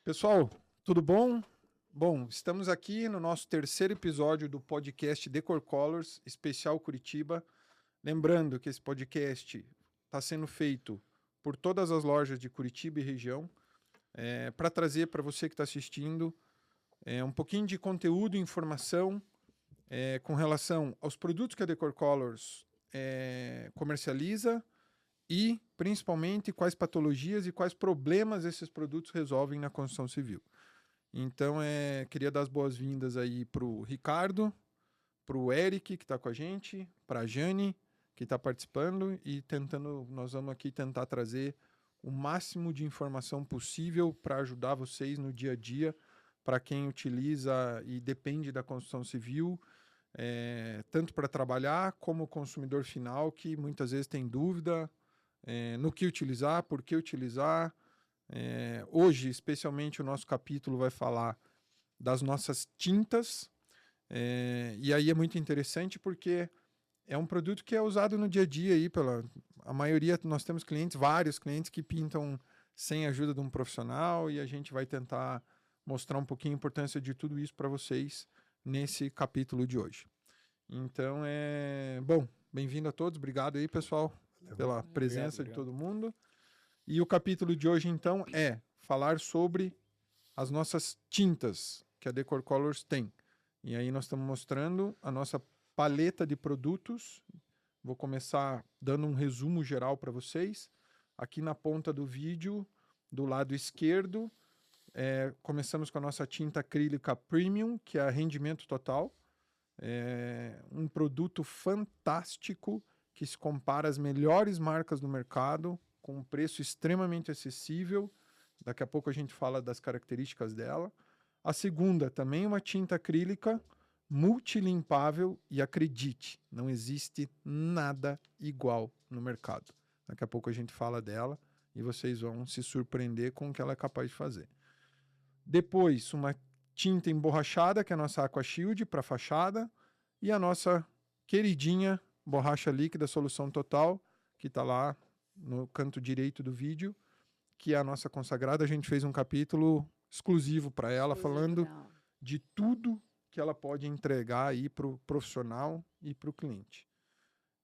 Pessoal, tudo bom? Bom, estamos aqui no nosso terceiro episódio do podcast Decor Colors, especial Curitiba. Lembrando que esse podcast está sendo feito por todas as lojas de Curitiba e região, para trazer para você que está assistindo um pouquinho de conteúdo e informação com relação aos produtos que a Decor Colors comercializa e, principalmente, quais patologias e quais problemas esses produtos resolvem na construção civil. Então, queria dar as boas-vindas aí para o Ricardo, para o Eric, que está com a gente, para a Jane, que está participando, e nós vamos aqui tentar trazer o máximo de informação possível para ajudar vocês no dia a dia, para quem utiliza e depende da construção civil, tanto para trabalhar como consumidor final, que muitas vezes tem dúvida no que utilizar, por que utilizar. Hoje, especialmente, o nosso capítulo vai falar das nossas tintas, e aí é muito interessante porque é um produto que é usado no dia a dia aí a maioria. Nós temos vários clientes que pintam sem a ajuda de um profissional, e a gente vai tentar mostrar um pouquinho a importância de tudo isso para vocês nesse capítulo de hoje. Então, bom, bem-vindo a todos, obrigado aí, pessoal, pela presença de todo mundo. E o capítulo de hoje, então, é falar sobre as nossas tintas que a Decor Colors tem. E aí nós estamos mostrando a nossa paleta de produtos. Vou começar dando um resumo geral para vocês. Aqui na ponta do vídeo, do lado esquerdo, começamos com a nossa tinta acrílica Premium, que é a Rendimento Total. Um produto fantástico que se compara às melhores marcas do mercado, com um preço extremamente acessível. Daqui a pouco a gente fala das características dela. A segunda, também uma tinta acrílica multilimpável, e acredite, não existe nada igual no mercado. Daqui a pouco a gente fala dela e vocês vão se surpreender com o que ela é capaz de fazer. Depois, uma tinta emborrachada, que é a nossa Aqua Shield para fachada, e a nossa queridinha borracha líquida Solução Total, que está lá no canto direito do vídeo, que é a nossa consagrada. A gente fez um capítulo exclusivo para ela, falando de tudo que ela pode entregar aí para o profissional e para o cliente.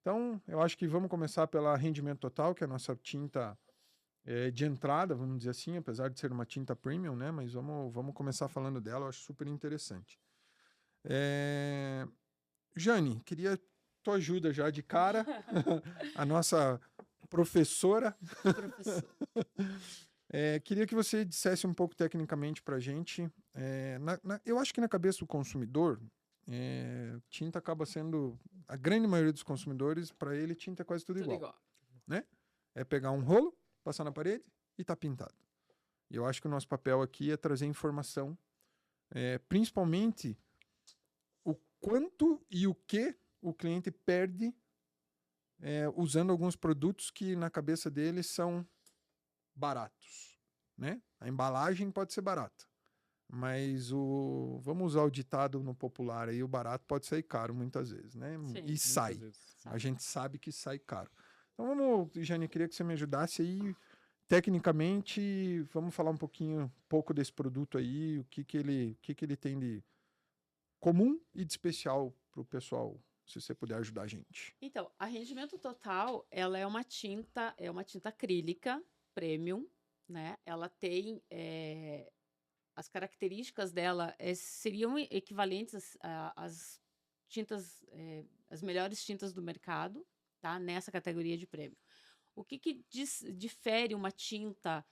Então, eu acho que vamos começar pela Rendimento Total, que é a nossa tinta de entrada, vamos dizer assim, apesar de ser uma tinta premium, né? Mas vamos começar falando dela, eu acho super interessante. Jane, queria tua ajuda já de cara, a nossa professora. Queria que você dissesse um pouco tecnicamente para a gente. Eu acho que na cabeça do consumidor, tinta acaba sendo, a grande maioria dos consumidores, para ele, tinta é quase tudo igual. Né? É pegar um rolo, passar na parede e tá pintado. E eu acho que o nosso papel aqui é trazer informação, principalmente o quanto e o que o cliente perde usando alguns produtos que na cabeça dele são baratos, né? A embalagem pode ser barata, mas vamos usar o ditado no popular aí, o barato pode sair caro muitas vezes, né? Sim, e sai. A gente sabe que sai caro. Então vamos, Jane, queria que você me ajudasse aí tecnicamente. Vamos falar um pouco desse produto aí, o que ele tem de comum e de especial para o pessoal, se você puder ajudar a gente. Então, a Rendimento Total, ela é uma tinta acrílica premium, né? Ela tem as características dela seriam equivalentes às tintas, as melhores tintas do mercado, tá? Nessa categoria de prêmio. O que difere uma tinta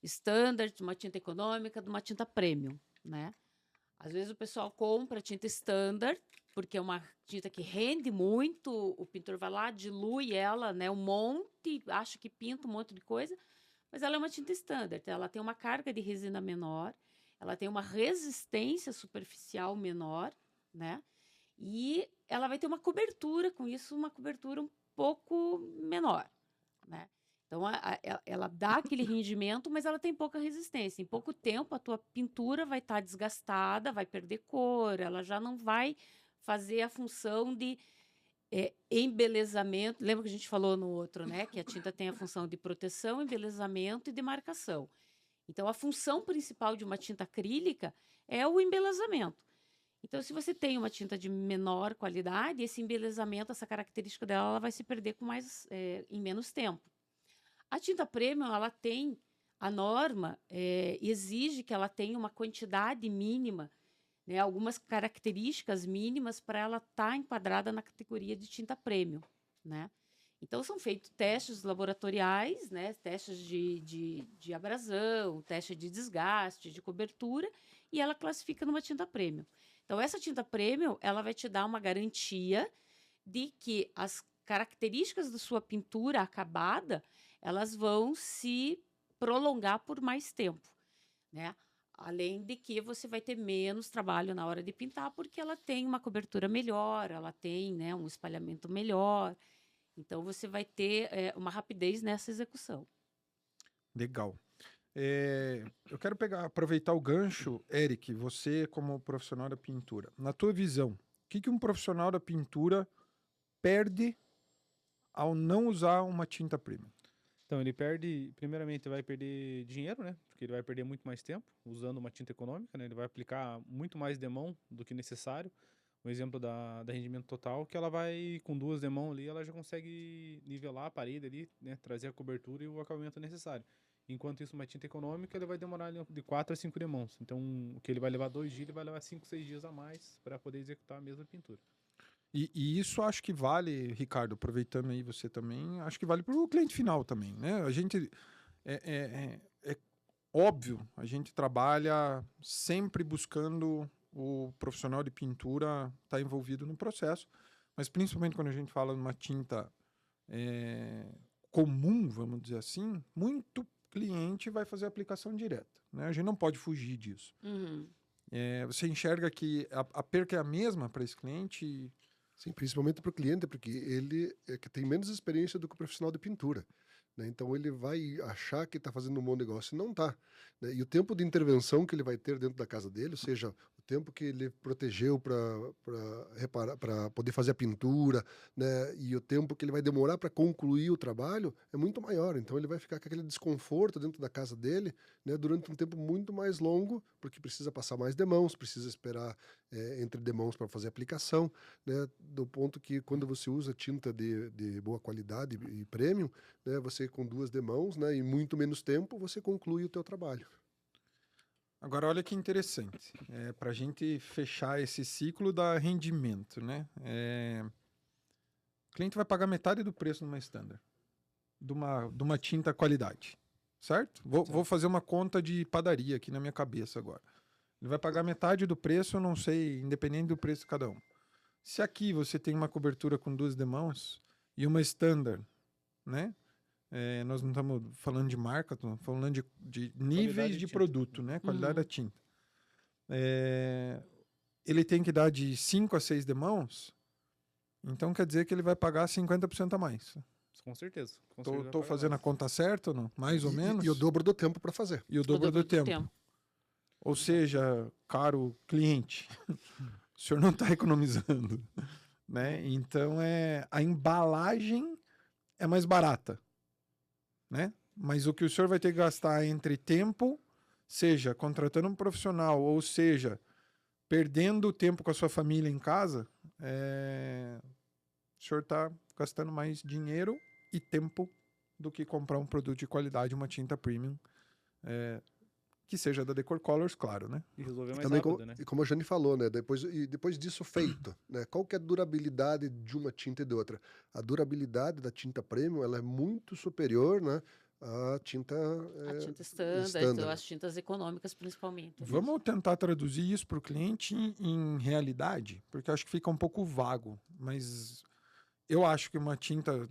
standard, uma tinta econômica, de uma tinta premium, né? Às vezes o pessoal compra tinta standard, porque é uma tinta que rende muito, o pintor vai lá, dilui ela, né, um monte, acha que pinta um monte de coisa, mas ela é uma tinta standard, ela tem uma carga de resina menor, ela tem uma resistência superficial menor, né, e ela vai ter uma cobertura com isso, uma cobertura um pouco menor, né. Então, ela dá aquele rendimento, mas ela tem pouca resistência. Em pouco tempo, a tua pintura vai estar desgastada, vai perder cor, ela já não vai fazer a função de embelezamento. Lembra que a gente falou no outro, né? Que a tinta tem a função de proteção, embelezamento e demarcação. Então, a função principal de uma tinta acrílica é o embelezamento. Então, se você tem uma tinta de menor qualidade, esse embelezamento, essa característica dela, ela vai se perder em menos tempo. A tinta premium, ela tem, a norma exige que ela tenha uma quantidade mínima, né, algumas características mínimas para ela estar enquadrada na categoria de tinta premium, né? Então, são feitos testes laboratoriais, né, testes de abrasão, teste de desgaste, de cobertura, e ela classifica numa tinta premium. Então, essa tinta premium, ela vai te dar uma garantia de que as características da sua pintura acabada, elas vão se prolongar por mais tempo, né? Além de que você vai ter menos trabalho na hora de pintar, porque ela tem uma cobertura melhor, ela tem, né, um espalhamento melhor. Então, você vai ter uma rapidez nessa execução. Legal. Eu quero aproveitar o gancho, Eric, você como profissional da pintura. Na tua visão, o que um profissional da pintura perde ao não usar uma tinta premium? Então, ele perde, primeiramente, vai perder dinheiro, né? Porque ele vai perder muito mais tempo usando uma tinta econômica, né? Ele vai aplicar muito mais demão do que necessário. Um exemplo da rendimento total, que ela vai, com 2 demãos ali, ela já consegue nivelar a parede ali, né? Trazer a cobertura e o acabamento necessário. Enquanto isso, uma tinta econômica, ele vai demorar ali de 4 a 5 demãos. Então, o que ele vai levar 2 dias, ele vai levar 5, 6 dias a mais para poder executar a mesma pintura. E isso acho que vale, Ricardo, aproveitando aí você também, acho que vale para o cliente final também, né? A gente, é óbvio, a gente trabalha sempre buscando o profissional de pintura estar envolvido no processo, mas principalmente quando a gente fala de uma tinta comum, vamos dizer assim, muito cliente vai fazer a aplicação direta, né? A gente não pode fugir disso. Uhum. Você enxerga que a perca é a mesma para esse cliente? Sim, principalmente para o cliente, porque ele que tem menos experiência do que o profissional de pintura, né? Então ele vai achar que está fazendo um bom negócio e não está, né? E o tempo de intervenção que ele vai ter dentro da casa dele, ou seja, o tempo que ele protegeu para reparar, para poder fazer a pintura, né? E o tempo que ele vai demorar para concluir o trabalho é muito maior. Então ele vai ficar com aquele desconforto dentro da casa dele, né? Durante um tempo muito mais longo, porque precisa passar mais demãos, precisa esperar entre demãos para fazer a aplicação, né? Do ponto que quando você usa tinta de boa qualidade e premium, né? Você com 2 demãos, né? E muito menos tempo, você conclui o teu trabalho. Agora, olha que interessante, para a gente fechar esse ciclo da rendimento, né? O cliente vai pagar metade do preço numa standard, de uma tinta qualidade, certo? Vou fazer uma conta de padaria aqui na minha cabeça agora. Ele vai pagar metade do preço, eu não sei, independente do preço de cada um. Se aqui você tem uma cobertura com 2 demãos e uma standard, né? Nós não estamos falando de marca, estamos falando de níveis de produto, né? Qualidade da tinta. Ele tem que dar de 5 a 6 demãos, então quer dizer que ele vai pagar 50% a mais. Com certeza. Estou fazendo a conta certa ou não? Mais ou menos? E o dobro do tempo para fazer. E o dobro do tempo. Ou seja, caro cliente, o senhor não está economizando, né? Então, a embalagem é mais barata, né? Mas o que o senhor vai ter que gastar entre tempo, seja contratando um profissional, ou seja, perdendo tempo com a sua família em casa, o senhor está gastando mais dinheiro e tempo do que comprar um produto de qualidade, uma tinta premium, que seja da Decor Colors, claro, né? E resolver mais também rápido, né? E como a Jane falou, né? Depois disso feito, né? Qual que é a durabilidade de uma tinta e de outra? A durabilidade da tinta premium, ela é muito superior, né? À tinta standard, ou as tintas econômicas principalmente. Vamos tentar traduzir isso para o cliente em realidade, porque acho que fica um pouco vago, mas eu acho que uma tinta...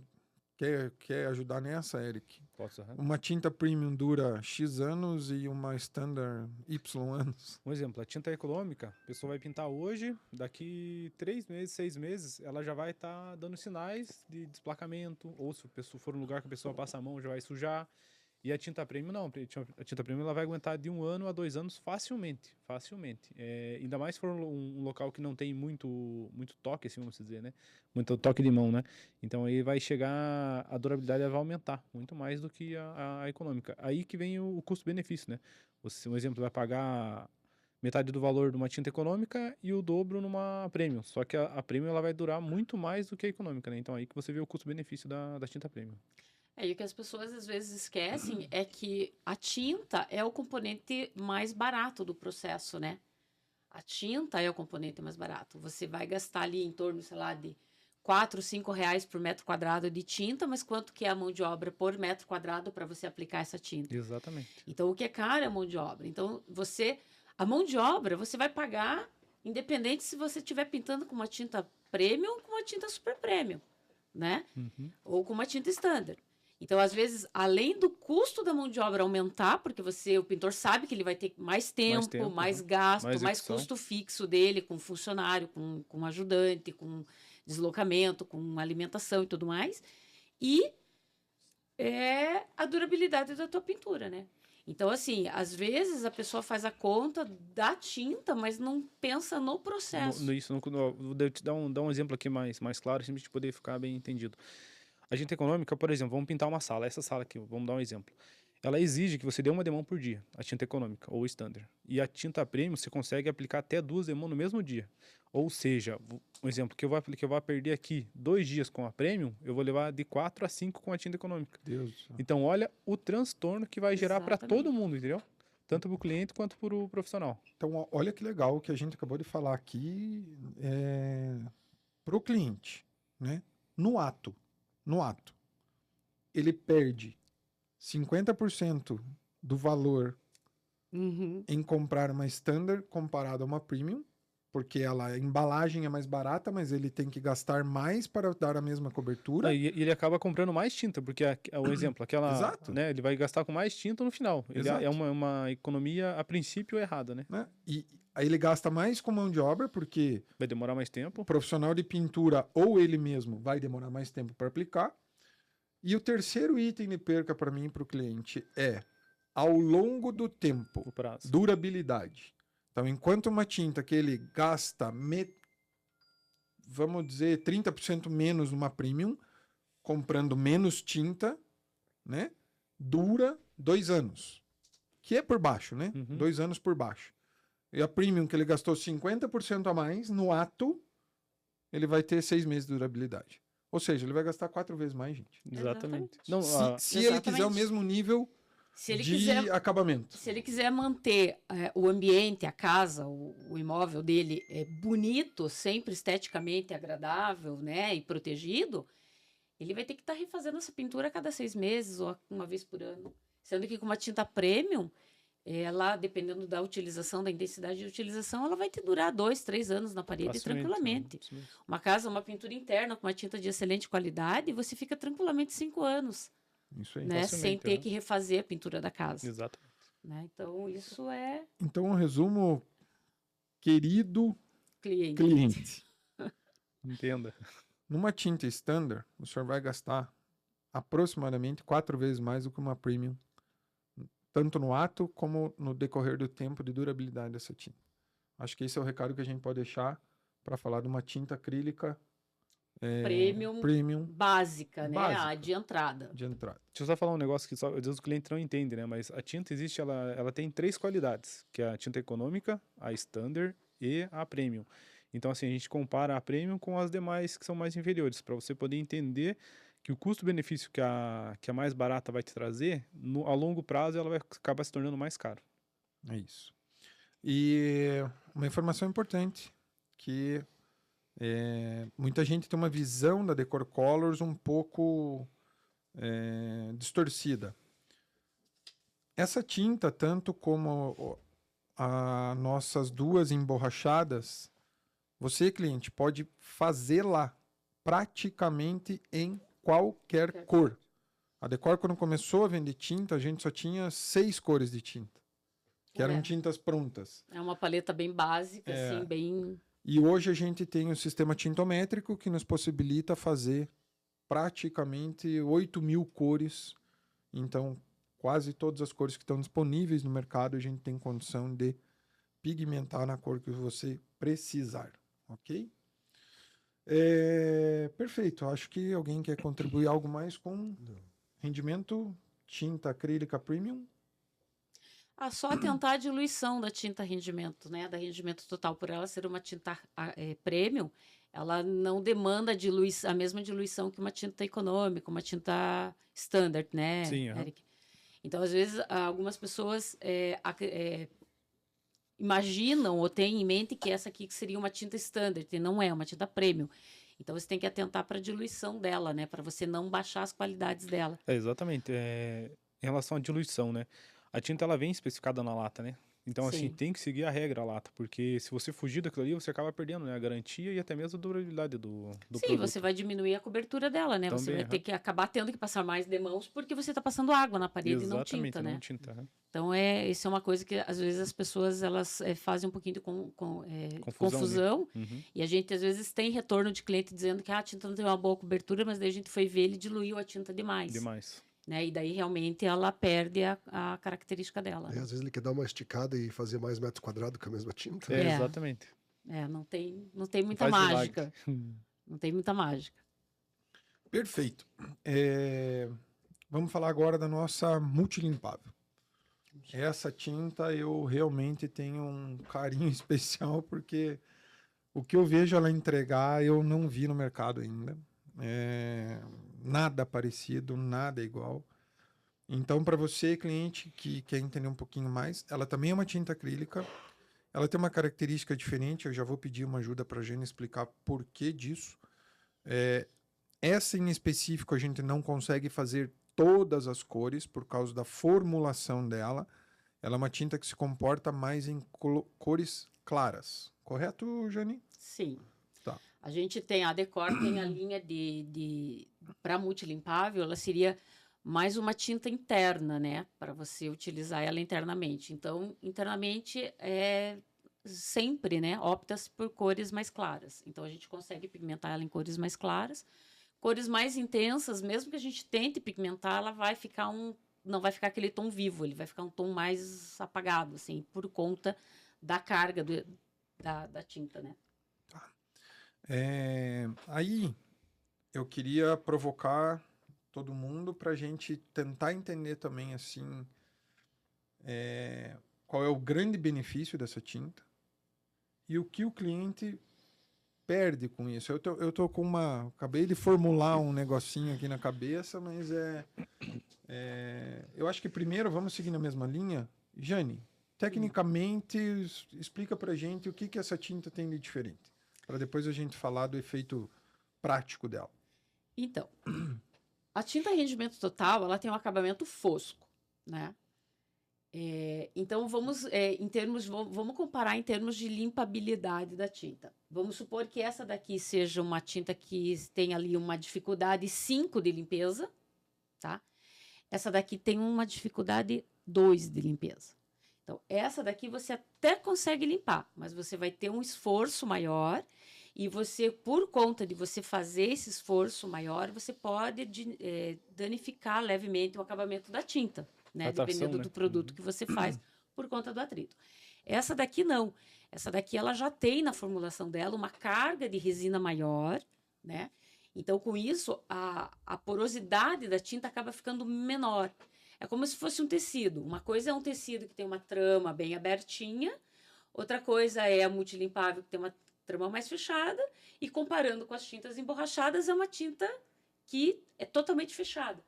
Quer ajudar nessa, Eric? Posso, uma tinta premium dura X anos e uma standard Y anos. Um exemplo, a tinta econômica, a pessoa vai pintar hoje, daqui 3 meses, 6 meses, ela já vai estar dando sinais de desplacamento, ou se a pessoa for um lugar que a pessoa passa a mão, já vai sujar. E a tinta premium não, a tinta premium ela vai aguentar de 1 ano a 2 anos facilmente, facilmente. Ainda mais se for um local que não tem muito toque, assim, vamos dizer, né? Muito toque de mão, né? Então aí vai chegar, a durabilidade vai aumentar muito mais do que a econômica. Aí que vem o custo-benefício, né? Você, um exemplo, vai pagar metade do valor de uma tinta econômica e o dobro numa premium. Só que a premium ela vai durar muito mais do que a econômica, né? Então aí que você vê o custo-benefício da tinta premium. E o que as pessoas às vezes esquecem é que a tinta é o componente mais barato do processo, né? A tinta é o componente mais barato. Você vai gastar ali em torno, sei lá, de 4, 5 reais por metro quadrado de tinta, mas quanto que é a mão de obra por metro quadrado para você aplicar essa tinta? Exatamente. Então, o que é caro é a mão de obra. Então, a mão de obra você vai pagar independente se você estiver pintando com uma tinta premium ou com uma tinta super premium, né? Uhum. Ou com uma tinta standard. Então, às vezes, além do custo da mão de obra aumentar, porque o pintor sabe que ele vai ter mais tempo, mais gasto, mais execução. custo fixo dele, com funcionário, com ajudante, com deslocamento, com alimentação e tudo mais. E a durabilidade da tua pintura, né? Então, assim, às vezes a pessoa faz a conta da tinta, mas não pensa no processo. Vou te dar um exemplo aqui mais claro, para a gente poder ficar bem entendido. A tinta econômica, por exemplo, vamos pintar uma sala. Essa sala aqui, vamos dar um exemplo. Ela exige que você dê uma demão por dia, a tinta econômica ou standard. E a tinta premium você consegue aplicar até 2 demãos no mesmo dia. Ou seja, um exemplo que eu vou perder aqui 2 dias com a premium, eu vou levar de 4 a 5 com a tinta econômica. Deus do céu. Então, olha o transtorno que vai gerar para Exatamente. todo mundo, entendeu? Tanto para o cliente quanto para o profissional. Então, olha que legal o que a gente acabou de falar aqui para o cliente, né? No ato, ele perde 50% do valor Uhum. em comprar uma standard comparado a uma premium, porque a embalagem é mais barata, mas ele tem que gastar mais para dar a mesma cobertura. E ele acaba comprando mais tinta, porque o exemplo, Exato. né, ele vai gastar com mais tinta no final. Exato. É uma economia, a princípio, errada, né? Né? E aí ele gasta mais com mão de obra, porque Vai demorar mais tempo. o profissional de pintura ou ele mesmo vai demorar mais tempo para aplicar. E o terceiro item de perca para mim e para o cliente é, ao longo do tempo, O prazo. durabilidade. Então, enquanto uma tinta que ele gasta, vamos dizer, 30% menos numa premium, comprando menos tinta, né? Dura 2 anos. Que é por baixo, né? Uhum. 2 anos por baixo. E a premium que ele gastou 50% a mais, no ato, ele vai ter 6 meses de durabilidade. Ou seja, ele vai gastar 4 vezes mais, gente. Exatamente. Exatamente. Não, Se ele quiser o Exatamente. mesmo nível Se ele de quiser acabamento. Se ele quiser manter o ambiente, a casa, o imóvel dele bonito, sempre esteticamente agradável, né, e protegido, ele vai ter que estar refazendo essa pintura a cada 6 meses ou uma vez por ano. Sendo que com uma tinta premium, ela, dependendo da utilização, da intensidade de utilização, ela vai te durar 2, 3 anos na parede facilmente, tranquilamente. Uma pintura interna com uma tinta de excelente qualidade, você fica tranquilamente 5 anos, Isso aí. né, sem Facilmente, ter né? que refazer a pintura da casa. Exatamente. Né? Então, isso é Então, um resumo, querido cliente. cliente. Entenda. Numa tinta standard, o senhor vai gastar aproximadamente 4 vezes mais do que uma premium, tanto no ato como no decorrer do tempo de durabilidade dessa tinta. Acho que esse é o recado que a gente pode deixar para falar de uma tinta acrílica premium Básica, né? Básica. A de entrada. de entrada. Deixa eu só falar um negócio que às vezes o cliente não entende, né? Mas a tinta existe, ela tem 3 qualidades, que é a tinta econômica, a standard e a premium. Então, assim, a gente compara a premium com as demais que são mais inferiores, para você poder entender que o custo-benefício que a mais barata vai te trazer, a longo prazo ela vai acabar se tornando mais caro. É isso. E uma informação importante, que muita gente tem uma visão da Decor Colors um pouco distorcida. Essa tinta, tanto como as nossas 2 emborrachadas, você, cliente, pode fazê-la praticamente em qualquer cor. A Decor, quando começou a vender tinta, a gente só tinha 6 cores de tinta, que eram tintas prontas. É uma paleta bem básica, assim, bem... E hoje a gente tem o sistema tintométrico que nos possibilita fazer praticamente 8.000 cores. Então, quase todas as cores que estão disponíveis no mercado, a gente tem condição de pigmentar na cor que você precisar, ok? Perfeito, acho que alguém quer contribuir algo mais com rendimento, tinta acrílica premium? Só atentar a diluição da tinta rendimento, né? Da rendimento total, por ela ser uma tinta premium, ela não demanda a mesma diluição que uma tinta econômica, uma tinta standard, né, Sim, aham. Eric? Então, às vezes, algumas pessoas imaginam ou têm em mente que essa aqui seria uma tinta standard, e não é uma tinta premium. Então, você tem que atentar para a diluição dela, né? Para você não baixar as qualidades dela. Exatamente. Em relação à diluição, né? A tinta ela vem especificada na lata, né? Então, assim, Sim. tem que seguir a regra a lata, porque se você fugir daquilo ali, você acaba perdendo, né, a garantia e até mesmo a durabilidade do Sim, produto. você vai diminuir a cobertura dela, né? Você Também, vai ter aham. que acabar tendo que passar mais de mãos porque você está passando água na parede e não Exatamente, tinta, né? não tinta. Aham. Então, isso é uma coisa que às vezes as pessoas elas fazem um pouquinho de confusão. Né? Uhum. E a gente às vezes tem retorno de cliente dizendo que a tinta não tem uma boa cobertura, mas daí a gente foi ver, ele diluiu a tinta demais. Demais. Né? E daí realmente ela perde a característica dela. Às Né? vezes ele quer dar uma esticada e fazer mais metros quadrados com a mesma tinta. Exatamente. Não tem muita Faz mágica. milagre. Não tem muita mágica. Perfeito. Vamos falar agora da nossa multilimpável. Essa tinta eu realmente tenho um carinho especial porque o que eu vejo ela entregar eu não vi no mercado ainda. Nada parecido, nada igual. Então, para você, cliente, que quer entender um pouquinho mais, ela também é uma tinta acrílica. Ela tem uma característica diferente. Eu já vou pedir uma ajuda para a Jane explicar por que disso. Essa em específico a gente não consegue fazer todas as cores por causa da formulação dela. Ela é uma tinta que se comporta mais em cores claras. Correto, Jane? Sim. Tá. A gente tem a Decor, tem a linha para multilimpável, ela seria mais uma tinta interna, né? Para você utilizar ela internamente. Então, internamente sempre, né? Opta-se por cores mais claras. Então, a gente consegue pigmentar ela em cores mais claras. Cores mais intensas, mesmo que a gente tente pigmentar, ela vai ficar não vai ficar aquele tom vivo, ele vai ficar um tom mais apagado, assim, por conta da carga da tinta, né? Aí eu queria provocar todo mundo para a gente tentar entender também assim qual é o grande benefício dessa tinta e o que o cliente perde com isso. Eu tô com acabei de formular um negocinho aqui na cabeça, mas eu acho que primeiro vamos seguir na mesma linha. Jane, tecnicamente explica pra gente o que essa tinta tem de diferente, para depois a gente falar do efeito prático dela. Então, a tinta rendimento total, ela tem um acabamento fosco, né? Então, vamos comparar em termos de limpabilidade da tinta. Vamos supor que essa daqui seja uma tinta que tem ali uma dificuldade 5 de limpeza, tá? Essa daqui tem uma dificuldade 2 de limpeza. Então, essa daqui você até consegue limpar, mas você vai ter um esforço maior e você, por conta de você fazer esse esforço maior, você pode danificar levemente o acabamento da tinta, né? Dependendo do produto que você faz, por conta do atrito. Essa daqui não. Essa daqui ela já tem na formulação dela uma carga de resina maior, né? Então, com isso, a porosidade da tinta acaba ficando menor. É como se fosse um tecido. Uma coisa é um tecido que tem uma trama bem abertinha, outra coisa é a multilimpável, que tem uma trama mais fechada, e comparando com as tintas emborrachadas, é uma tinta que é totalmente fechada.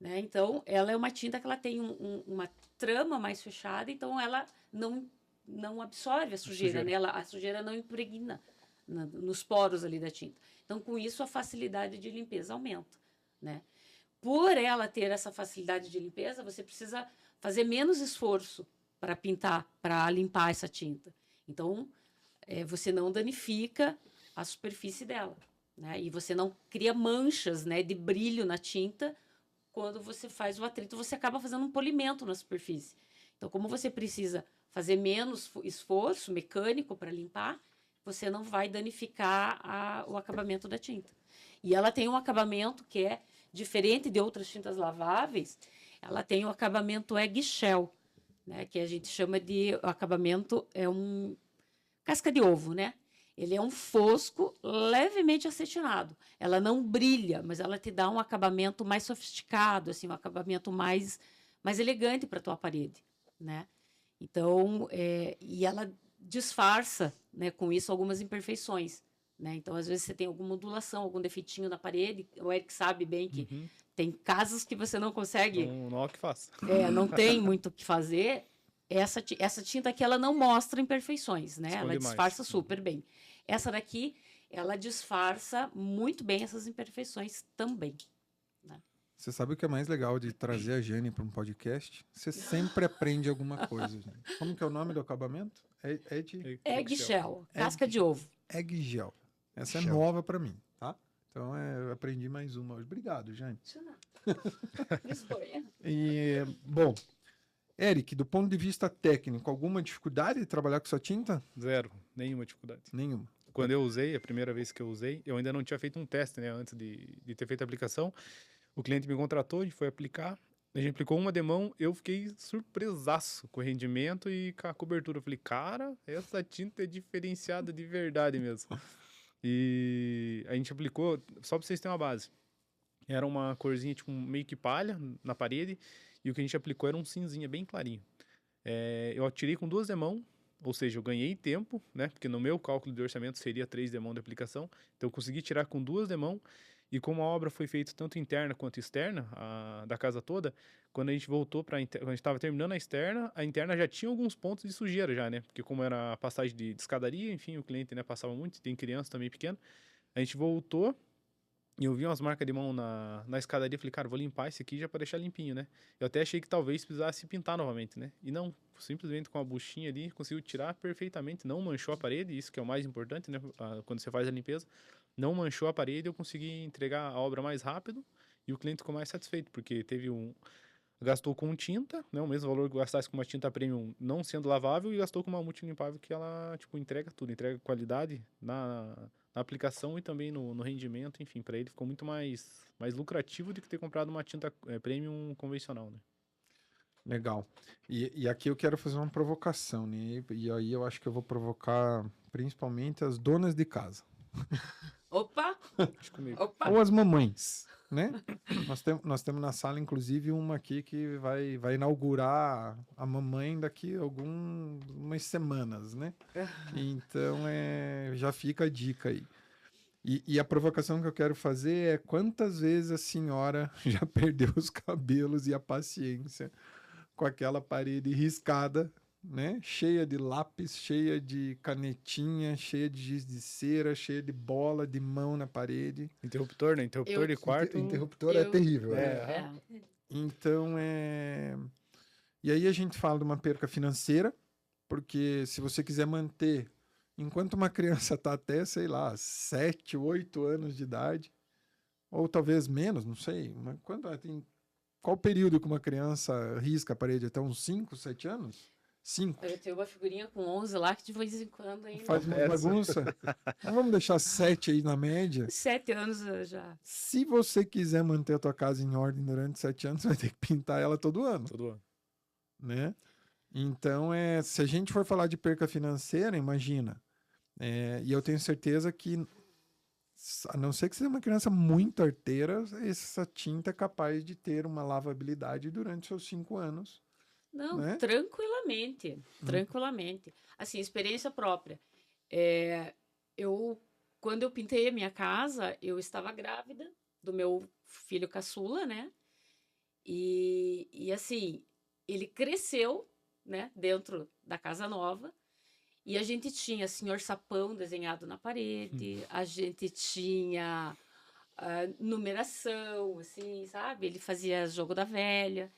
Né? Então, ela é uma tinta que ela tem uma trama mais fechada, então ela não absorve a sujeira. Né? A sujeira não impregna nos poros ali da tinta. Então, com isso, a facilidade de limpeza aumenta. Né? Por ela ter essa facilidade de limpeza, você precisa fazer menos esforço para pintar, para limpar essa tinta. Então, você não danifica a superfície dela. Né? E você não cria manchas, né, de brilho na tinta. Quando você faz o atrito, você acaba fazendo um polimento na superfície. Então, como você precisa fazer menos esforço mecânico para limpar, você não vai danificar o acabamento da tinta. E ela tem um acabamento que é diferente de outras tintas laváveis. ela tem o acabamento eggshell, né? Que a gente chama de... O acabamento é um casca de ovo, né? Ele é um fosco levemente acetinado. Ela não brilha, mas ela te dá um acabamento mais sofisticado, assim, um acabamento mais elegante para a tua parede, né? Então, e ela disfarça, né, com isso algumas imperfeições, né? Então, às vezes você tem alguma ondulação, algum defeitinho na parede. O Eric sabe bem que tem casas que você não consegue... Não há o que faça. não tem muito o que fazer. Essa tinta aqui, ela não mostra imperfeições, né? Esconde Ela disfarça super bem. Essa daqui, ela disfarça muito bem essas imperfeições também. Né? Você sabe o que é mais legal de trazer a Jane para um podcast? Você sempre aprende alguma coisa, gente. Como que é o nome do acabamento? Eggshell, casca de ovo. Eggshell. Essa é Shell. nova para mim, tá? Então eu aprendi mais uma hoje. Obrigado, Jane. E, bom, Eric, do ponto de vista técnico, alguma dificuldade de trabalhar com sua tinta? Zero, nenhuma dificuldade. Nenhuma. Quando eu usei, a primeira vez que eu usei, eu ainda não tinha feito um teste, né, antes de ter feito a aplicação. O cliente me contratou, a gente foi aplicar, a gente aplicou uma demão, eu fiquei surpresaço com o rendimento e com a cobertura. Eu falei, cara, essa tinta é diferenciada de verdade mesmo. E a gente aplicou, só pra vocês terem uma base, era uma corzinha tipo meio que palha na parede, e o que a gente aplicou era um cinzinha bem clarinho. Eu atirei com 2 demãos, ou seja, eu ganhei tempo, né? Porque no meu cálculo de orçamento seria 3 demãos de aplicação. Então eu consegui tirar com 2 demãos. E como a obra foi feita tanto interna quanto externa, da casa toda, quando a gente voltou quando a gente estava terminando a interna já tinha alguns pontos de sujeira já, né? Porque como era a passagem de escadaria, enfim, o cliente, né, passava muito, tem criança também pequena. A gente voltou e eu vi umas marcas de mão na escadaria, falei, cara, vou limpar esse aqui já para deixar limpinho, né? Eu até achei que talvez precisasse pintar novamente, né? E não, simplesmente com a buchinha ali, conseguiu tirar perfeitamente, não manchou a parede, isso que é o mais importante, né? Quando você faz a limpeza, não manchou a parede, eu consegui entregar a obra mais rápido e o cliente ficou mais satisfeito, porque gastou com tinta, né? O mesmo valor que gastasse com uma tinta premium não sendo lavável, e gastou com uma multilimpável que ela, tipo, entrega tudo, entrega qualidade na aplicação e também no rendimento, enfim, para ele ficou muito mais lucrativo do que ter comprado uma tinta premium convencional, né? Legal. E aqui eu quero fazer uma provocação, né? E aí eu acho que eu vou provocar principalmente as donas de casa. Opa! Deixa comigo. Opa! Ou as mamães, né? Nós temos na sala, inclusive, uma aqui que vai inaugurar a mamãe daqui a algumas semanas, né? Então, já fica a dica aí. E a provocação que eu quero fazer é quantas vezes a senhora já perdeu os cabelos e a paciência com aquela parede riscada, né? Cheia de lápis, cheia de canetinha, cheia de giz de cera, cheia de bola de mão na parede. Interruptor, né? Interruptor de quarto. Interruptor é terrível. Então, E aí a gente fala de uma perca financeira, porque se você quiser manter, enquanto uma criança está até, sei lá, 7, 8 anos de idade, ou talvez menos, não sei, mas qual período que uma criança risca a parede? Até uns 5, 7 anos? 5. Eu tenho uma figurinha com 11 lá que de vez em quando ainda... Faz uma bagunça. Então vamos deixar 7 aí na média. 7 anos já. Se você quiser manter a tua casa em ordem durante 7 anos, você vai ter que pintar ela todo ano. Todo ano. Né? Então, se a gente for falar de perca financeira, imagina. E eu tenho certeza que, a não ser que seja uma criança muito arteira, essa tinta é capaz de ter uma lavabilidade durante seus 5 anos. Não, né? Tranquilamente. Tranquilamente. Assim, experiência própria. Quando eu pintei a minha casa, eu estava grávida do meu filho caçula, né? E assim, ele cresceu, né, dentro da casa nova. E a gente tinha Senhor Sapão desenhado na parede, a gente tinha numeração, assim, sabe? Ele fazia jogo da velha.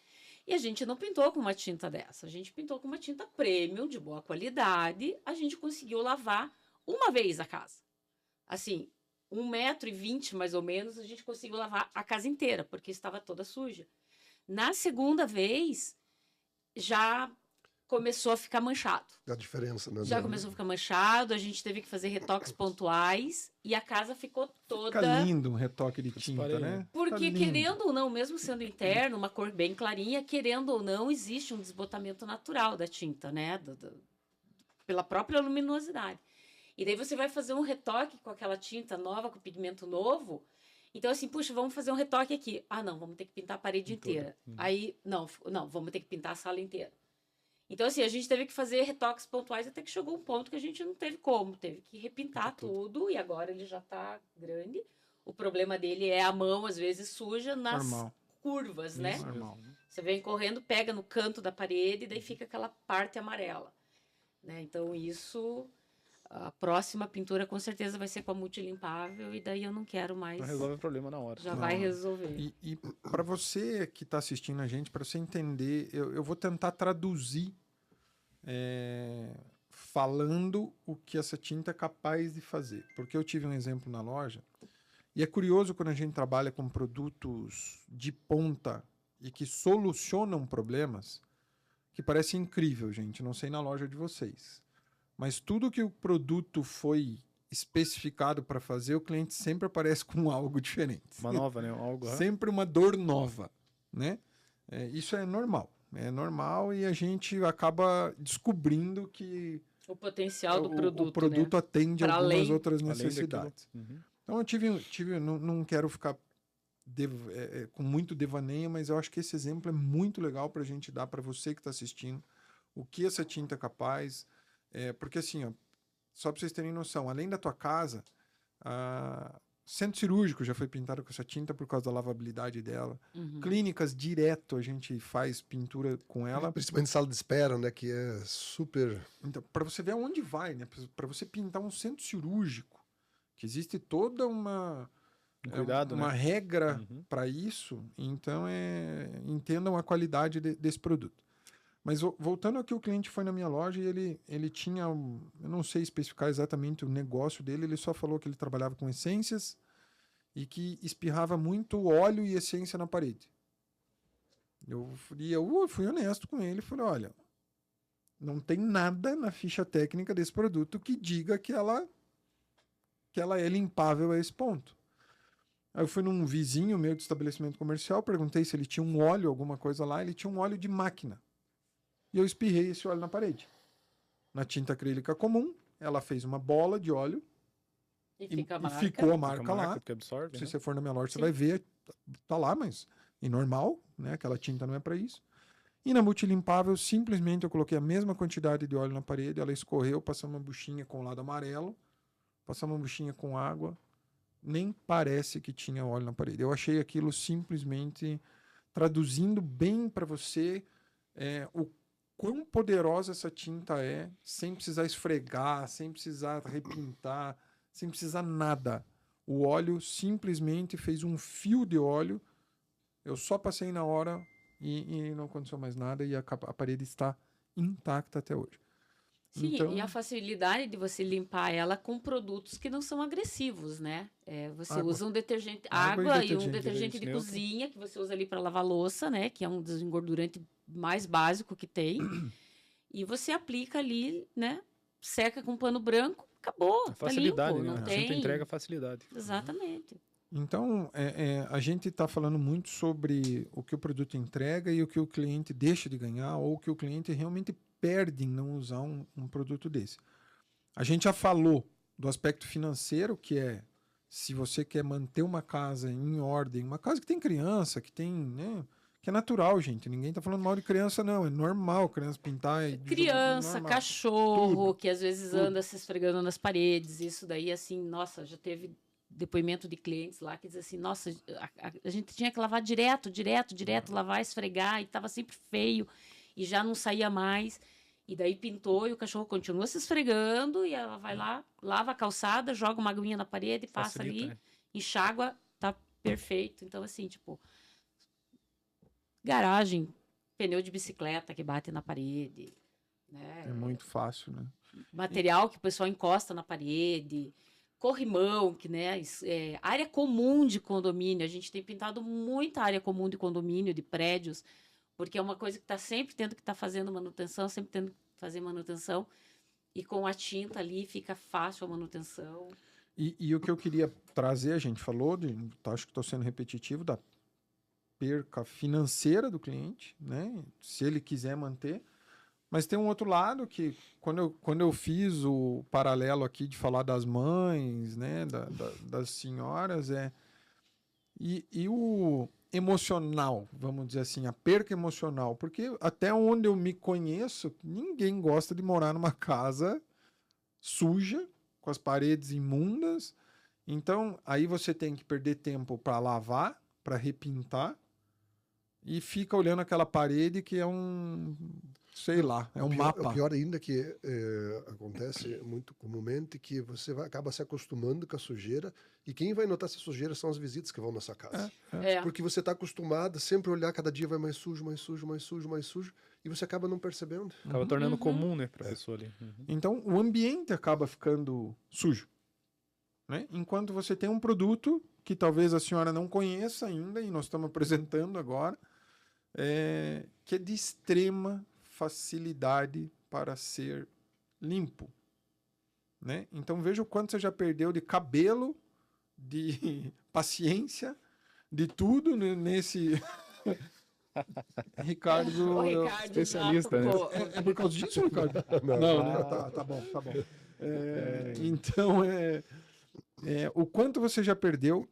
E a gente não pintou com uma tinta dessa, a gente pintou com uma tinta premium, de boa qualidade. A gente conseguiu lavar uma vez a casa. Assim, 1,20 m mais ou menos, a gente conseguiu lavar a casa inteira, porque estava toda suja. Na segunda vez, já começou a ficar manchado. A diferença, né? Já começou a ficar manchado, a gente teve que fazer retoques pontuais e a casa ficou toda... Fica lindo um retoque de tinta, Disparei, né? né? Porque, Fica lindo. querendo ou não, mesmo sendo interno, uma cor bem clarinha, querendo ou não, existe um desbotamento natural da tinta, né? Pela própria luminosidade. E daí você vai fazer um retoque com aquela tinta nova, com pigmento novo. Então, assim, puxa, vamos fazer um retoque aqui. Ah, não, vamos ter que pintar a parede inteira. Aí, não, vamos ter que pintar a sala inteira. Então, assim, a gente teve que fazer retoques pontuais até que chegou um ponto que a gente não teve como. Teve que repintar tudo e agora ele já tá grande. O problema dele é a mão, às vezes, suja nas Normal. curvas, né? Isso. Normal. Você vem correndo, pega no canto da parede e daí fica aquela parte amarela. Né? Então, isso... A próxima pintura, com certeza, vai ser com a multilimpável e daí eu não quero mais... Não resolve o problema na hora. Já Na vai hora. resolver. E para você que está assistindo a gente, para você entender, eu vou tentar traduzir falando o que essa tinta é capaz de fazer. Porque eu tive um exemplo na loja, e é curioso quando a gente trabalha com produtos de ponta e que solucionam problemas, que parece incrível, gente. Não sei na loja de vocês. Mas tudo que o produto foi especificado para fazer, o cliente sempre aparece com algo diferente. Uma nova, né? Algo. Sempre uma dor nova, né? Isso é normal. É normal e a gente acaba descobrindo que O potencial do o produto, produto né? atende Pra algumas além- outras Além daquilo. necessidades. Uhum. Então eu tive não quero ficar com muito devaneio, mas eu acho que esse exemplo é muito legal para a gente dar para você que está assistindo o que essa tinta é capaz. Porque assim, ó, só para vocês terem noção, além da tua casa, centro cirúrgico já foi pintado com essa tinta por causa da lavabilidade dela. Uhum. Clínicas direto a gente faz pintura com ela. Principalmente sala de espera, né? Que é super... Então, para você ver aonde vai, né? Para você pintar um centro cirúrgico, que existe toda uma Cuidado, uma né? regra Uhum. para isso. Então, entendam a qualidade desse produto. Mas voltando ao que o cliente foi na minha loja e ele tinha, eu não sei especificar exatamente o negócio dele, ele só falou que ele trabalhava com essências e que espirrava muito óleo e essência na parede. Eu fui honesto com ele, falei, olha, não tem nada na ficha técnica desse produto que diga que ela é limpável a esse ponto. Aí eu fui num vizinho meu de estabelecimento comercial, perguntei se ele tinha um óleo, alguma coisa lá, ele tinha um óleo de máquina. E eu espirrei esse óleo na parede. Na tinta acrílica comum, ela fez uma bola de óleo E fica a marca. ficou a marca lá. Porque absorve. Se né? você for na minha loja, você Sim. vai ver, tá lá, mas é normal, né? Aquela tinta não é para isso. E na multilimpável, simplesmente eu coloquei a mesma quantidade de óleo na parede, ela escorreu, passou uma buchinha com o lado amarelo, passou uma buchinha com água, nem parece que tinha óleo na parede. Eu achei aquilo simplesmente traduzindo bem para você o quão poderosa essa tinta é, sem precisar esfregar, sem precisar repintar, sem precisar nada. O óleo simplesmente fez um fio de óleo, eu só passei na hora e não aconteceu mais nada e a parede está intacta até hoje. Sim, Então- e a facilidade de você limpar ela com produtos que não são agressivos, né? Você Água. usa um detergente, Água e água e um detergente. detergente de Neutro. cozinha que você usa ali para lavar louça, né? Que é um desengordurante mais básico que tem. E você aplica ali, né? Seca com pano branco, acabou. A facilidade, tá limpo, né? não A tinta tem. entrega facilidade. Exatamente. Então, a gente está falando muito sobre o que o produto entrega e o que o cliente deixa de ganhar ou o que o cliente realmente perde em não usar um produto desse. A gente já falou do aspecto financeiro, que é se você quer manter uma casa em ordem, uma casa que tem criança, que tem, né, que é natural, gente. Ninguém está falando mal de criança, não. É normal criança pintar. Criança, normal. cachorro, Tudo, que às vezes tudo. anda se esfregando nas paredes. Isso daí, assim, nossa, já teve depoimento de clientes lá que diz assim, nossa, a gente tinha que lavar direto, lavar, esfregar, e tava sempre feio, e já não saía mais. E daí pintou e o cachorro continua se esfregando, e ela vai lá, lava a calçada, joga uma aguinha na parede, passa Facilita, ali, né? enxágua, tá perfeito. Então, assim, tipo, garagem, pneu de bicicleta que bate na parede, né? É muito fácil, né? Material que o pessoal encosta na parede, corrimão, que, né, área comum de condomínio. A gente tem pintado muita área comum de condomínio, de prédios, porque é uma coisa que está sempre tendo que estar fazendo manutenção, sempre tendo que fazer manutenção, e com a tinta ali fica fácil a manutenção. E o que eu queria trazer, a gente falou, acho que estou sendo repetitivo, da perca financeira do cliente, né? Se ele quiser manter. Mas tem um outro lado que, quando eu fiz o paralelo aqui de falar das mães, né? Das senhoras, e o emocional, vamos dizer assim, a perca emocional. Porque até onde eu me conheço, ninguém gosta de morar numa casa suja, com as paredes imundas. Então, aí você tem que perder tempo para lavar, para repintar, e fica olhando aquela parede que é sei lá, é um mapa. O pior ainda que acontece muito comumente que você acaba se acostumando com a sujeira, e quem vai notar essa sujeira são as visitas que vão na sua casa. Porque você está acostumado a sempre olhar, cada dia vai mais sujo, mais sujo, mais sujo, mais sujo, e você acaba não percebendo. Acaba tornando comum, né, pra pessoa ali. Então, o ambiente acaba ficando sujo, né? Enquanto você tem um produto que talvez a senhora não conheça ainda, e nós estamos apresentando agora, que é de extrema facilidade para ser limpo, né? Então, veja o quanto você já perdeu de cabelo, de paciência, de tudo nesse... Ricardo, O Ricardo especialista, né? É por causa disso, Ricardo? Não, né? Tá bom. Então, o quanto você já perdeu,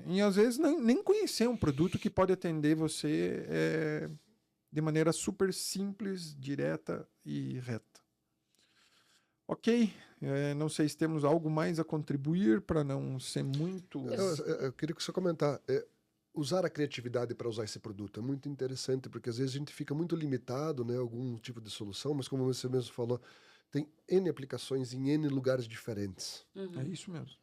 e às vezes nem conhecer um produto que pode atender você de maneira super simples, direta e reta. Ok, não sei se temos algo mais a contribuir para não ser muito... Eu queria que você comentar. Usar a criatividade para usar esse produto é muito interessante, porque às vezes a gente fica muito limitado, né, a algum tipo de solução, mas como você mesmo falou, tem N aplicações em N lugares diferentes. É isso mesmo.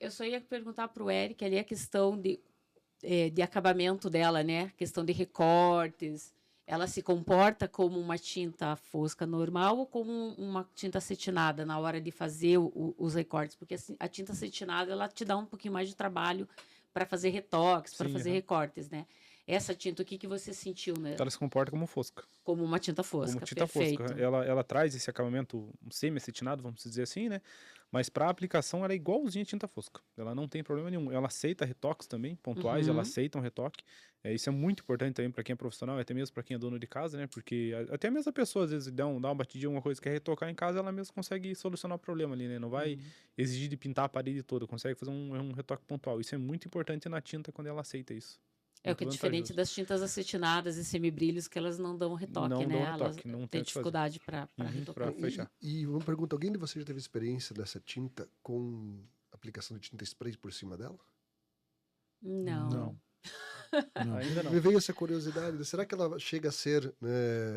Eu só ia perguntar para o Eric ali a questão de acabamento dela, né? A questão de recortes. Ela se comporta como uma tinta fosca normal ou como uma tinta acetinada na hora de fazer os recortes? Porque assim, a tinta acetinada, ela te dá um pouquinho mais de trabalho para fazer retoques, para fazer recortes, né? Essa tinta, o que você sentiu, né? Ela se comporta como fosca. Como uma tinta fosca, Como tinta perfeito. fosca. Ela traz esse acabamento semi-acetinado, vamos dizer assim, né? Mas para aplicação ela é igualzinha a tinta fosca. Ela não tem problema nenhum. Ela aceita retoques também, pontuais, ela aceita um retoque. Isso é muito importante também para quem é profissional, até mesmo para quem é dono de casa, né? Porque até mesmo a pessoa, às vezes, dá uma batidinha, uma coisa que quer retocar em casa, ela mesmo consegue solucionar o problema ali, né? Não vai exigir de pintar a parede toda, consegue fazer um retoque pontual. Isso é muito importante na tinta quando ela aceita isso. É o que é diferente das tintas acetinadas e semibrilhos, que elas não dão retoque, não né? Dão retoque, elas não têm dificuldade para retocar. Pra fechar. E uma pergunta, alguém de vocês já teve experiência dessa tinta com aplicação de tinta spray por cima dela? Não. Ainda não. Me veio essa curiosidade, será que ela chega a ser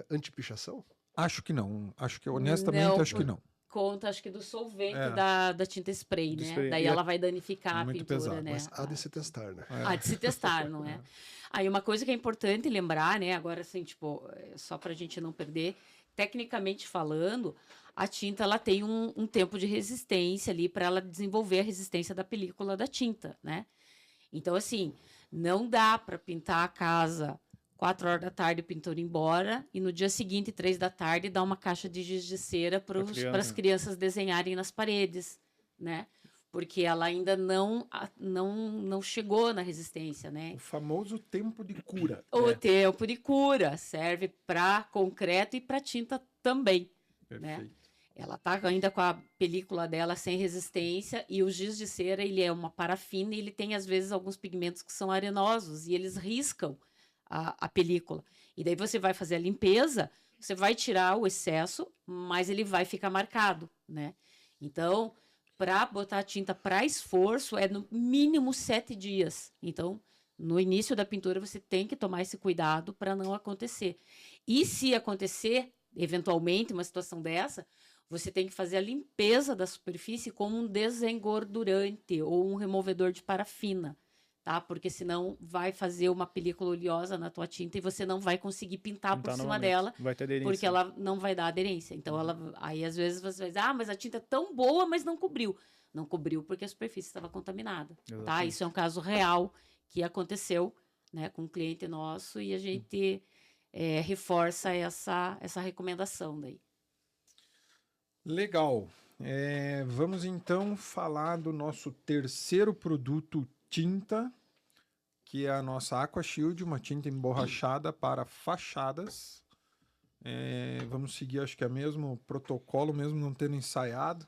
anti-pichação? Acho que não. Acho que, honestamente, acho que não. Conta, acho que do solvente da tinta spray, né? Spray. Daí ela vai danificar a muito pintura, pesado, né? Mas há de se testar, né? Há de se testar, não é? Aí uma coisa que é importante lembrar, né? Agora, assim, tipo, só pra gente não perder, tecnicamente falando, a tinta, ela tem um tempo de resistência ali para ela desenvolver a resistência da película da tinta, né? Então, assim, não dá para pintar a casa 4 horas da tarde, o pintor ir embora, e no dia seguinte, 3 da tarde, dar uma caixa de giz de cera para as crianças desenharem nas paredes, né? Porque ela ainda não chegou na resistência, né? O famoso tempo de cura. O tempo de cura serve para concreto e para tinta também, né? Ela tá ainda com a película dela sem resistência, e o giz de cera, ele é uma parafina e ele tem, às vezes, alguns pigmentos que são arenosos, e eles riscam a película. E daí você vai fazer a limpeza, você vai tirar o excesso, mas ele vai ficar marcado, né? Então, para botar a tinta para esforço, é no mínimo 7 dias. Então, no início da pintura, você tem que tomar esse cuidado para não acontecer. E se acontecer, eventualmente, uma situação dessa, você tem que fazer a limpeza da superfície com um desengordurante ou um removedor de parafina, tá? Porque senão vai fazer uma película oleosa na tua tinta e você não vai conseguir pintar por cima dela, vai ter aderência, porque ela não vai dar aderência. Então, aí às vezes você vai dizer, mas a tinta é tão boa, mas não cobriu. Não cobriu porque a superfície estava contaminada, tá? Isso é um caso real que aconteceu né, com um cliente nosso e a gente reforça essa recomendação daí. Legal. Vamos então falar do nosso terceiro produto tinta, que é a nossa Aqua Shield, uma tinta emborrachada para fachadas. Vamos seguir, acho que é o mesmo protocolo, mesmo não tendo ensaiado.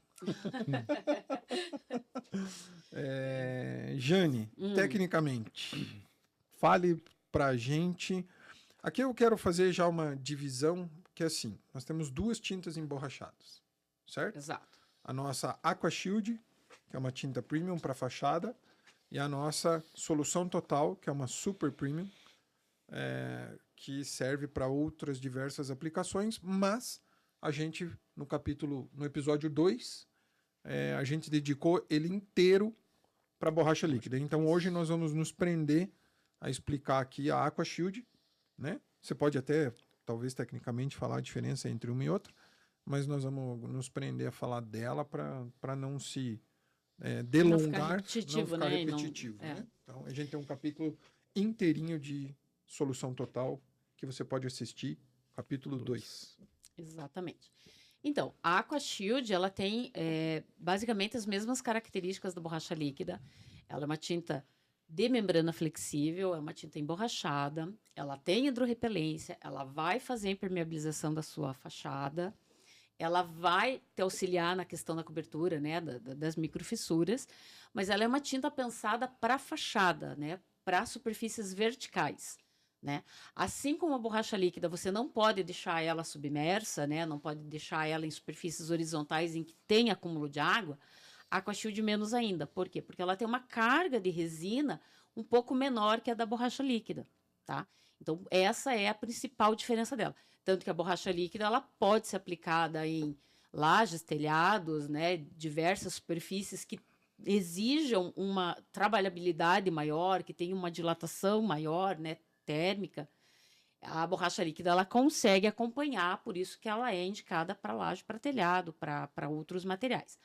Jane, tecnicamente, fale pra gente. Aqui eu quero fazer já uma divisão, que é assim, nós temos duas tintas emborrachadas, certo? Exato. A nossa Aqua Shield, que é uma tinta premium para fachada, e a nossa Solução Total, que é uma super premium, que serve para outras diversas aplicações, mas a gente, no episódio 2, a gente dedicou ele inteiro para borracha líquida. Então hoje nós vamos nos prender a explicar aqui a Aqua Shield, né? Você pode até, talvez tecnicamente, falar a diferença entre uma e outra, mas nós vamos nos prender a falar dela para não se delongar, não ficar repetitivo. Né? Então a gente tem um capítulo inteirinho de Solução Total que você pode assistir, capítulo 2. Exatamente. Então, a Aqua Shield, ela tem basicamente as mesmas características da borracha líquida. Ela é uma tinta de membrana flexível, é uma tinta emborrachada, ela tem hidrorrepelência, ela vai fazer a impermeabilização da sua fachada, ela vai te auxiliar na questão da cobertura, né, das microfissuras, mas ela é uma tinta pensada para fachada, né, para superfícies verticais. Né? Assim como a borracha líquida, você não pode deixar ela submersa, né? Não pode deixar ela em superfícies horizontais em que tem acúmulo de água, a Aqua Shield menos ainda. Por quê? Porque ela tem uma carga de resina um pouco menor que a da borracha líquida. Tá? Então, essa é a principal diferença dela. Tanto que a borracha líquida ela pode ser aplicada em lajes, telhados, né? Diversas superfícies que exijam uma trabalhabilidade maior, que tenham uma dilatação maior, né? Térmica, a borracha líquida ela consegue acompanhar, por isso que ela é indicada para laje, para telhado, para outros materiais.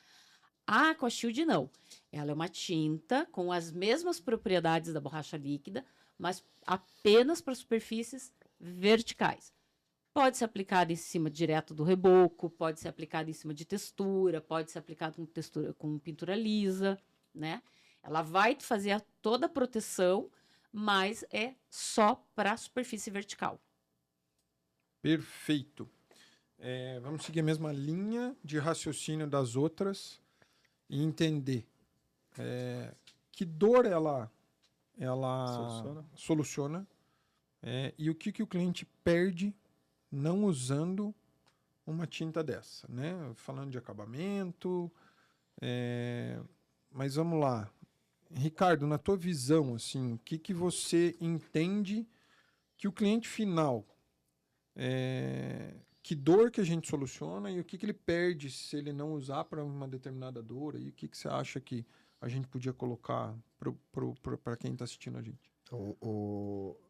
A Aqua Shield não. Ela é uma tinta com as mesmas propriedades da borracha líquida, mas apenas para superfícies verticais. Pode ser aplicada em cima direto do reboco, pode ser aplicada em cima de textura, pode ser aplicada com pintura lisa, né? Ela vai fazer toda a proteção, mas é só para a superfície vertical. Perfeito. Vamos seguir a mesma linha de raciocínio das outras e entender que dor ela soluciona e o que o cliente perde não usando uma tinta dessa, né? Falando de acabamento, mas vamos lá. Ricardo, na tua visão, assim, o que você entende que o cliente final, que dor que a gente soluciona e o que ele perde se ele não usar para uma determinada dor, e o que você acha que a gente podia colocar para quem está assistindo a gente? Então,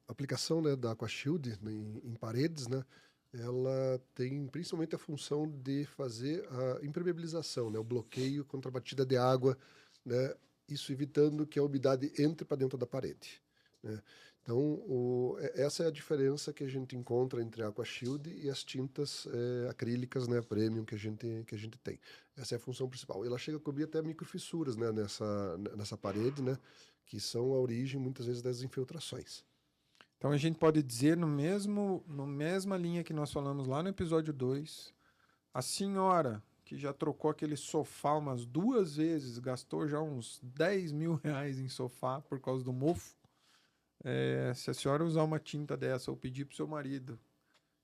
a aplicação, né, da Aqua Shield em paredes, né, ela tem principalmente a função de fazer a impermeabilização, né, o bloqueio contra a batida de água, né, isso evitando que a umidade entre para dentro da parede. Né? Então, essa é a diferença que a gente encontra entre a Aqua Shield e as tintas acrílicas, né, premium que a gente tem. Essa é a função principal. Ela chega a cobrir até microfissuras, né, nessa parede, né, que são a origem, muitas vezes, das infiltrações. Então, a gente pode dizer, na mesma linha que nós falamos lá no episódio 2, a senhora que já trocou aquele sofá umas 2 vezes, gastou já uns 10 mil reais em sofá por causa do mofo. Se a senhora usar uma tinta dessa ou pedir para o seu marido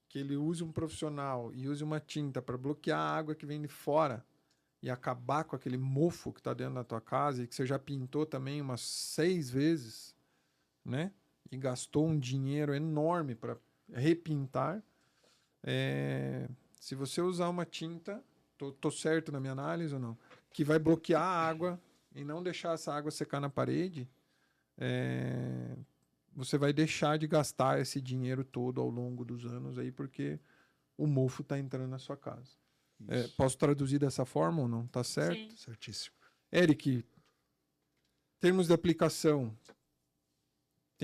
que ele use um profissional e use uma tinta para bloquear a água que vem de fora e acabar com aquele mofo que está dentro da tua casa e que você já pintou também umas 6 vezes, né? E gastou um dinheiro enorme para repintar. Se você usar uma tinta, tô certo na minha análise ou não? Que vai bloquear a água e não deixar essa água secar na parede, você vai deixar de gastar esse dinheiro todo ao longo dos anos aí, porque o mofo está entrando na sua casa. Posso traduzir dessa forma ou não? Tá certo? Sim. Certíssimo. Eric, termos de aplicação,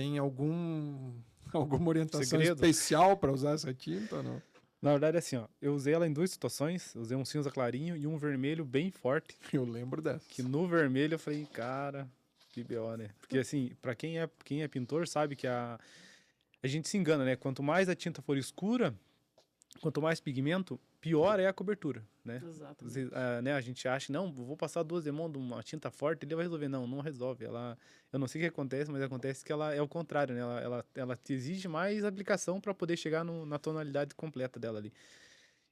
Tem alguma orientação Segredo? especial para usar essa tinta ou não? Na verdade, assim, ó, eu usei ela em 2 situações. Usei um cinza clarinho e um vermelho bem forte. Eu lembro dessa. Que no vermelho eu falei, cara, que B.O., né? Porque assim, pra quem é pintor, sabe que a gente se engana, né? Quanto mais a tinta for escura, quanto mais pigmento, pior é a cobertura, né? Exatamente. Né, a gente acha, não, vou passar 2 demãos de uma tinta forte, ele vai resolver. Não, não resolve. Eu não sei o que acontece, mas acontece que ela é o contrário, né? Ela te exige mais aplicação para poder chegar na tonalidade completa dela ali.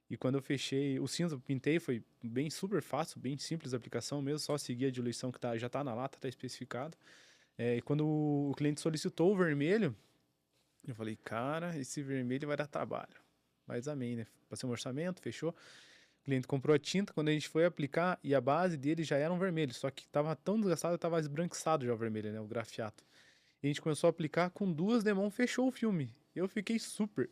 E quando eu fechei o cinza, pintei, foi bem super fácil, bem simples a aplicação mesmo, só seguir a diluição que já tá na lata, tá especificado. E quando o cliente solicitou o vermelho, eu falei, cara, esse vermelho vai dar trabalho. Mas amém, né? Passei um orçamento, fechou. O cliente comprou a tinta, quando a gente foi aplicar, e a base dele já era um vermelho, só que tava tão desgastado, tava esbranquiçado já o vermelho, né? O grafiato. E a gente começou a aplicar, com 2 demãos, fechou o filme. Eu fiquei super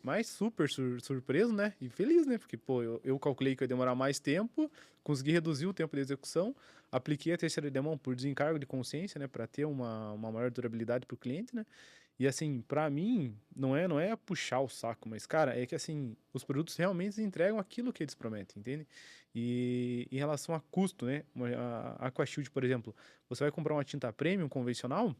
surpreso, né? E feliz, né? Porque, pô, eu calculei que ia demorar mais tempo, consegui reduzir o tempo de execução, apliquei a terceira demão por desencargo de consciência, né? Para ter uma maior durabilidade para o cliente, né? E assim, para mim, não é puxar o saco, mas, cara, é que assim, os produtos realmente entregam aquilo que eles prometem, entende? E em relação a custo, né? A Aquashield, por exemplo, você vai comprar uma tinta premium convencional,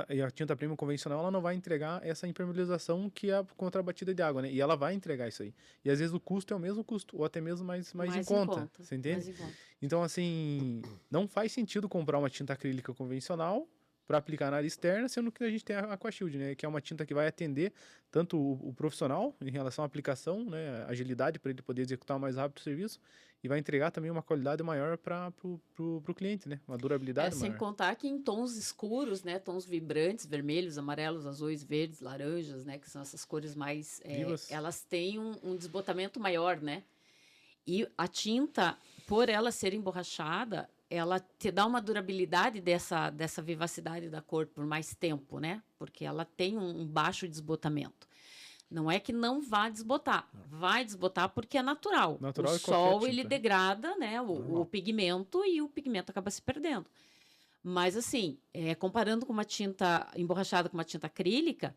e a tinta premium convencional, ela não vai entregar essa impermeabilização que é contra a batida de água, né? E ela vai entregar isso aí. E às vezes o custo é o mesmo custo, ou até mesmo mais em conta, você entende? Mais em conta. Então, assim, não faz sentido comprar uma tinta acrílica convencional para aplicar na área externa, sendo que a gente tem a Aquashield, né? Que é uma tinta que vai atender tanto o profissional em relação à aplicação, né? Agilidade para ele poder executar mais rápido o serviço, e vai entregar também uma qualidade maior para o cliente, né? Uma durabilidade Sem maior. contar que em tons escuros, né? Tons vibrantes, vermelhos, amarelos, azuis, verdes, laranjas, né? Que são essas cores mais... Vivas. elas têm um desbotamento maior, né? E a tinta, por ela ser emborrachada, ela te dá uma durabilidade dessa vivacidade da cor por mais tempo, né? Porque ela tem um baixo desbotamento. Não é que não vá desbotar. Vai desbotar porque é natural. Natural o é qualquer sol, ele tinta. degrada, né, o pigmento, e o pigmento acaba se perdendo. Mas, assim, comparando com uma tinta emborrachada com uma tinta acrílica,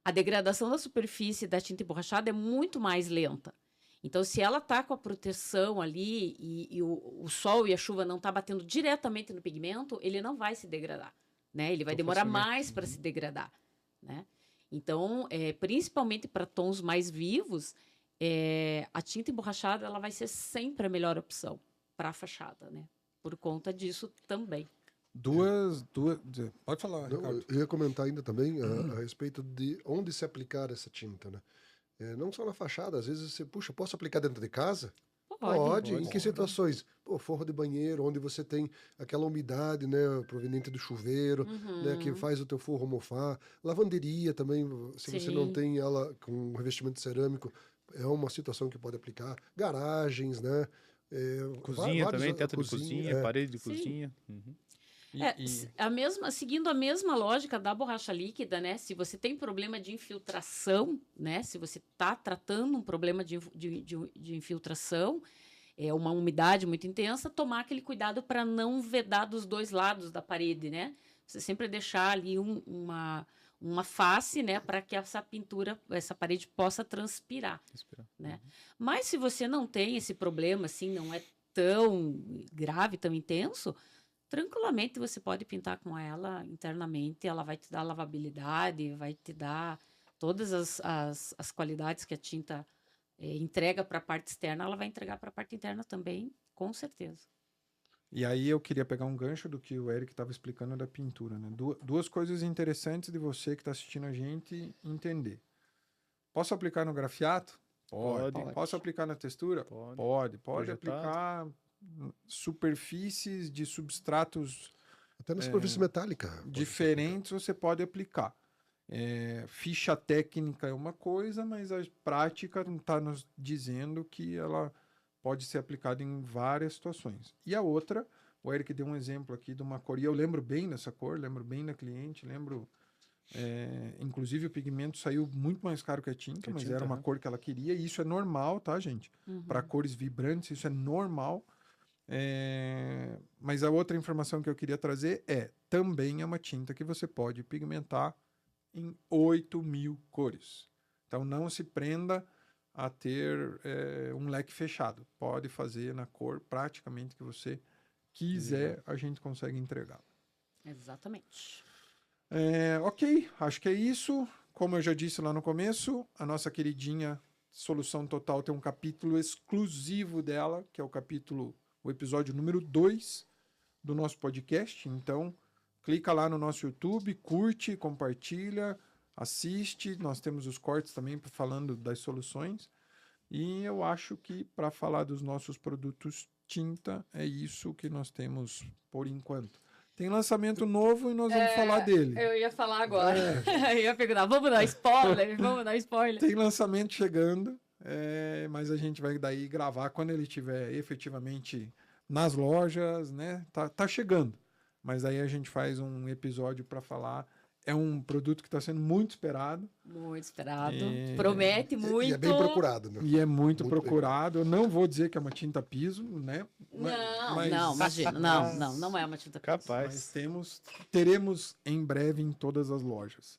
a degradação da superfície da tinta emborrachada é muito mais lenta. Então, se ela está com a proteção ali e o sol e a chuva não tá batendo diretamente no pigmento, ele não vai se degradar, né? Ele vai demorar mais para se degradar, né? Então, principalmente para tons mais vivos, a tinta emborrachada ela vai ser sempre a melhor opção para a fachada, né? Por conta disso também. Pode falar, Não, Ricardo. eu ia comentar ainda também a respeito de onde se aplicar essa tinta, né? Não só na fachada, às vezes você, puxa, posso aplicar dentro de casa? Pode. Em que situações? Pô, forro de banheiro, onde você tem aquela umidade, né, proveniente do chuveiro, né, que faz o teu forro mofar. Lavanderia também, se você não tem ela com revestimento cerâmico, é uma situação que pode aplicar. Garagens, né? Cozinha também, teto de cozinha, parede de cozinha. Uhum. Seguindo a mesma lógica da borracha líquida, né? Se você tem problema de infiltração, né? Se você está tratando um problema de infiltração, uma umidade muito intensa, tomar aquele cuidado para não vedar dos 2 lados da parede, né? Você sempre deixar ali uma face, né? Para que essa pintura, essa parede possa transpirar, né? Mas se você não tem esse problema, assim, não é tão grave, tão intenso, tranquilamente você pode pintar com ela internamente, ela vai te dar lavabilidade, vai te dar todas as qualidades que a tinta entrega para a parte externa, ela vai entregar para a parte interna também, com certeza. E aí eu queria pegar um gancho do que o Eric estava explicando da pintura, né? Duas coisas interessantes de você que está assistindo a gente entender. Posso aplicar no grafiato? Pode. Posso aplicar na textura? Pode aplicar superfícies de substratos até na superfície metálica diferentes você pode aplicar. Ficha técnica é uma coisa, mas a prática está nos dizendo que ela pode ser aplicada em várias situações. E a outra, o Eric deu um exemplo aqui de uma cor, e eu lembro bem dessa cor, lembro bem da cliente, inclusive o pigmento saiu muito mais caro que a tinta, mas era uma cor que ela queria, e isso é normal, tá, gente? Para cores vibrantes, isso é normal. Mas a outra informação que eu queria trazer também é uma tinta que você pode pigmentar em 8.000 cores. Então não se prenda a ter um leque fechado. Pode fazer na cor praticamente que você quiser, a gente consegue entregar. Exatamente. Ok, acho que é isso. Como eu já disse lá no começo, a nossa queridinha Solução Total tem um capítulo exclusivo dela, que é o episódio número 2 do nosso podcast. Então, clica lá no nosso YouTube, curte, compartilha, assiste. Nós temos os cortes também falando das soluções. E eu acho que para falar dos nossos produtos tinta, é isso que nós temos por enquanto. Tem lançamento novo e nós vamos falar dele. Eu ia falar agora. Eu ia perguntar, vamos dar spoiler? Vamos dar spoiler. Tem lançamento chegando, mas a gente vai daí gravar quando ele estiver efetivamente nas lojas, né? Tá chegando. Mas aí a gente faz um episódio para falar. É um produto que está sendo muito esperado. Muito esperado. Promete muito. E é bem procurado, né? E é muito procurado. Eu não vou dizer que é uma tinta piso, né? Não, imagina. Não é uma tinta piso. Capaz. Mas teremos em breve em todas as lojas.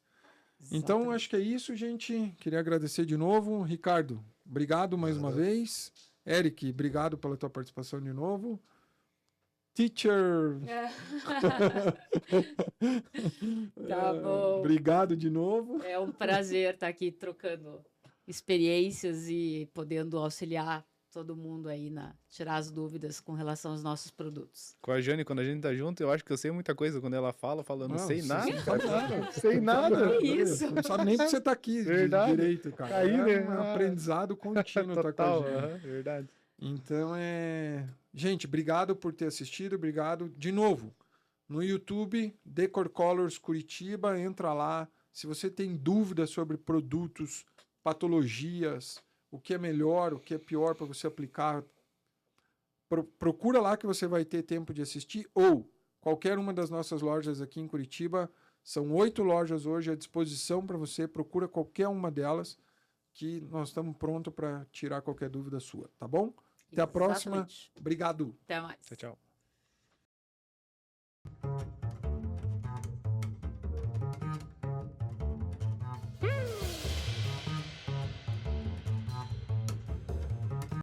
Então, Exatamente. acho que é isso, gente. Queria agradecer de novo. Ricardo, obrigado mais uma vez. Eric, obrigado pela tua participação de novo. Teacher. Tá bom. Obrigado de novo. É um prazer estar aqui trocando experiências e podendo auxiliar todo mundo aí tirar as dúvidas com relação aos nossos produtos. Com a Jane, quando a gente tá junto, eu acho que eu sei muita coisa. Quando ela fala, não sei nada. Não sabe nada. Não sei nada. Que isso? Não sabe nem que você tá aqui Verdade. direito, cara. Aí, né? Um aprendizado contínuo tá com Total, a gente. verdade. Então, gente, obrigado por ter assistido, obrigado. De novo, no YouTube, Decor Colors Curitiba, entra lá. Se você tem dúvidas sobre produtos, patologias, o que é melhor, o que é pior para você aplicar, procura lá que você vai ter tempo de assistir, ou qualquer uma das nossas lojas aqui em Curitiba. São 8 lojas hoje à disposição para você. Procura qualquer uma delas, que nós estamos prontos para tirar qualquer dúvida sua, tá bom? Até a próxima. Exatamente. Obrigado. Até mais. Tchau, tchau.